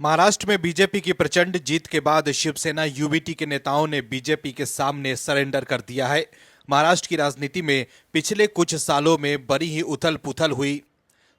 महाराष्ट्र में बीजेपी की प्रचंड जीत के बाद शिवसेना यूबीटी के नेताओं ने बीजेपी के सामने सरेंडर कर दिया है। महाराष्ट्र की राजनीति में पिछले कुछ सालों में बड़ी ही उथल पुथल हुई।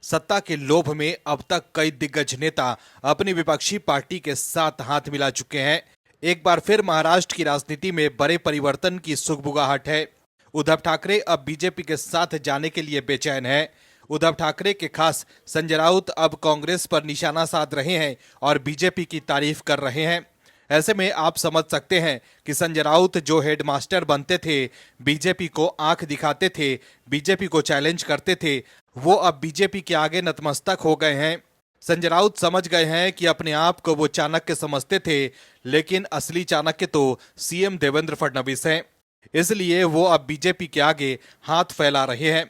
सत्ता के लोभ में अब तक कई दिग्गज नेता अपनी विपक्षी पार्टी के साथ हाथ मिला चुके हैं। एक बार फिर महाराष्ट्र की राजनीति में बड़े परिवर्तन की सुगबुगाहट है। उद्धव ठाकरे अब बीजेपी के साथ जाने के लिए बेचैन हैं। उद्धव ठाकरे के खास संजय राउत अब कांग्रेस पर निशाना साध रहे हैं और बीजेपी की तारीफ कर रहे हैं। ऐसे में आप समझ सकते हैं कि संजय राउत जो हेडमास्टर बनते थे, बीजेपी को आंख दिखाते थे, बीजेपी को चैलेंज करते थे, वो अब बीजेपी के आगे नतमस्तक हो गए हैं। संजय राउत समझ गए हैं कि अपने आप को वो चाणक्य समझते थे, लेकिन असली चाणक्य तो सीएम देवेंद्र फडणवीस हैं। इसलिए वो अब बीजेपी के आगे हाथ फैला रहे हैं।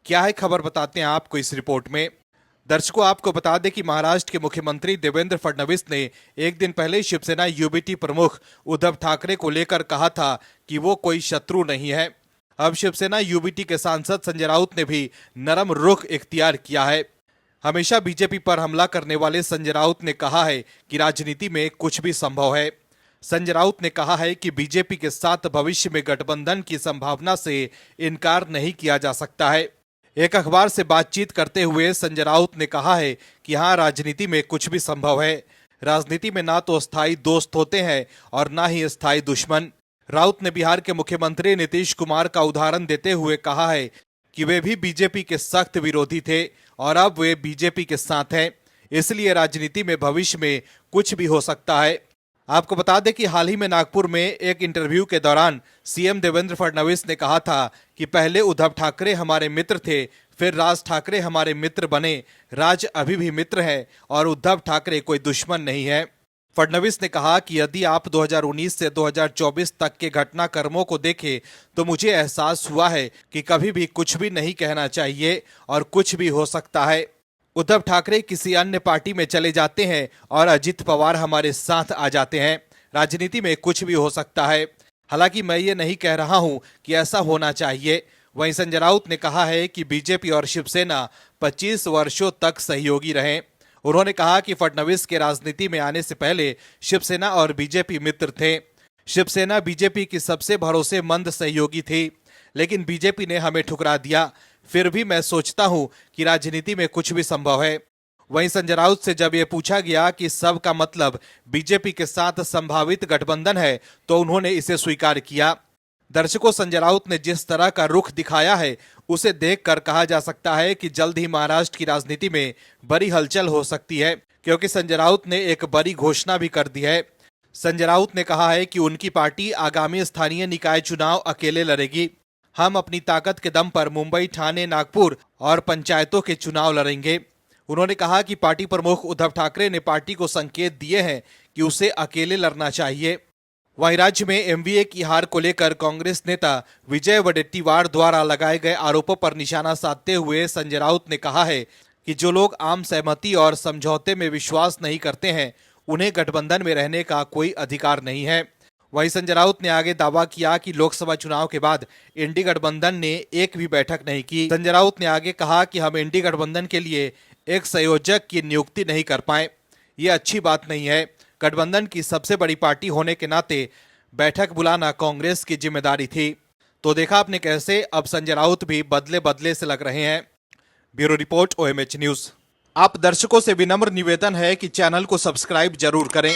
क्या है खबर, बताते हैं आपको इस रिपोर्ट में। दर्शकों, आपको बता दें कि महाराष्ट्र के मुख्यमंत्री देवेंद्र फडणवीस ने एक दिन पहले शिवसेना यूबीटी प्रमुख उद्धव ठाकरे को लेकर कहा था कि वो कोई शत्रु नहीं है। अब शिवसेना यूबीटी के सांसद संजय राउत ने भी नरम रुख इख्तियार किया है। हमेशा बीजेपी पर हमला करने वाले संजय राउत ने कहा है कि राजनीति में कुछ भी संभव है। संजय राउत ने कहा है कि बीजेपी के साथ भविष्य में गठबंधन की संभावना से इनकार नहीं किया जा सकता है। एक अखबार से बातचीत करते हुए संजय राउत ने कहा है कि हाँ, राजनीति में कुछ भी संभव है। राजनीति में ना तो स्थायी दोस्त होते हैं और ना ही स्थायी दुश्मन। राउत ने बिहार के मुख्यमंत्री नीतीश कुमार का उदाहरण देते हुए कहा है कि वे भी बीजेपी के सख्त विरोधी थे और अब वे बीजेपी के साथ हैं। इसलिए राजनीति में भविष्य में कुछ भी हो सकता है। आपको बता दें कि हाल ही में नागपुर में एक इंटरव्यू के दौरान सीएम देवेंद्र फडणवीस ने कहा था कि पहले उद्धव ठाकरे हमारे मित्र थे, फिर राज ठाकरे हमारे मित्र बने। राज अभी भी मित्र है और उद्धव ठाकरे कोई दुश्मन नहीं है। फडणवीस ने कहा कि यदि आप 2019 से 2024 तक के घटनाक्रमों को देखें तो मुझे एहसास हुआ है कि कभी भी कुछ भी नहीं कहना चाहिए और कुछ भी हो सकता है। उद्धव ठाकरे किसी अन्य पार्टी में चले जाते हैं और अजित पवार हमारे साथ आ जाते हैं। राजनीति में कुछ भी हो सकता है। हालांकि मैं ये नहीं कह रहा हूं कि ऐसा होना चाहिए। वहीं संजय राउत ने कहा है कि बीजेपी और शिवसेना 25 वर्षों तक सहयोगी रहे। उन्होंने कहा कि फडणवीस के राजनीति में आने से पहले शिवसेना और बीजेपी मित्र थे। शिवसेना बीजेपी की सबसे भरोसेमंद सहयोगी थी, लेकिन बीजेपी ने हमें ठुकरा दिया। फिर भी मैं सोचता हूं कि राजनीति में कुछ भी संभव है। वहीं संजय राउत से जब यह पूछा गया कि सब का मतलब बीजेपी के साथ संभावित गठबंधन है, तो उन्होंने इसे स्वीकार किया। दर्शकों, संजय राउत ने जिस तरह का रुख दिखाया है, उसे देखकर कहा जा सकता है कि जल्द ही महाराष्ट्र की राजनीति में बड़ी हलचल हो सकती है, क्योंकि संजय राउत ने एक बड़ी घोषणा भी कर दी है। संजय राउत ने कहा है कि उनकी पार्टी आगामी स्थानीय निकाय चुनाव अकेले लड़ेगी। हम अपनी ताकत के दम पर मुंबई, ठाणे, नागपुर और पंचायतों के चुनाव लड़ेंगे। उन्होंने कहा कि पार्टी प्रमुख उद्धव ठाकरे ने पार्टी को संकेत दिए हैं कि उसे अकेले लड़ना चाहिए। वहीं राज्य में एमवीए की हार को लेकर कांग्रेस नेता विजय वडेट्टीवार द्वारा लगाए गए आरोपों पर निशाना साधते हुए संजय राउत ने कहा है कि जो लोग आम सहमति और समझौते में विश्वास नहीं करते हैं, उन्हें गठबंधन में रहने का कोई अधिकार नहीं है। वहीं संजय राउत ने आगे दावा किया कि लोकसभा चुनाव के बाद इंडी गठबंधन ने एक भी बैठक नहीं की। संजय राउत ने आगे कहा कि हम इंडी गठबंधन के लिए एक संयोजक की नियुक्ति नहीं कर पाए। ये अच्छी बात नहीं है। गठबंधन की सबसे बड़ी पार्टी होने के नाते बैठक बुलाना कांग्रेस की जिम्मेदारी थी। तो देखा आपने कैसे अब संजय राउत भी बदले बदले से लग रहे हैं। Bureau report, OMH news. आप दर्शकों से विनम्र निवेदन है कि चैनल को सब्सक्राइब जरूर करें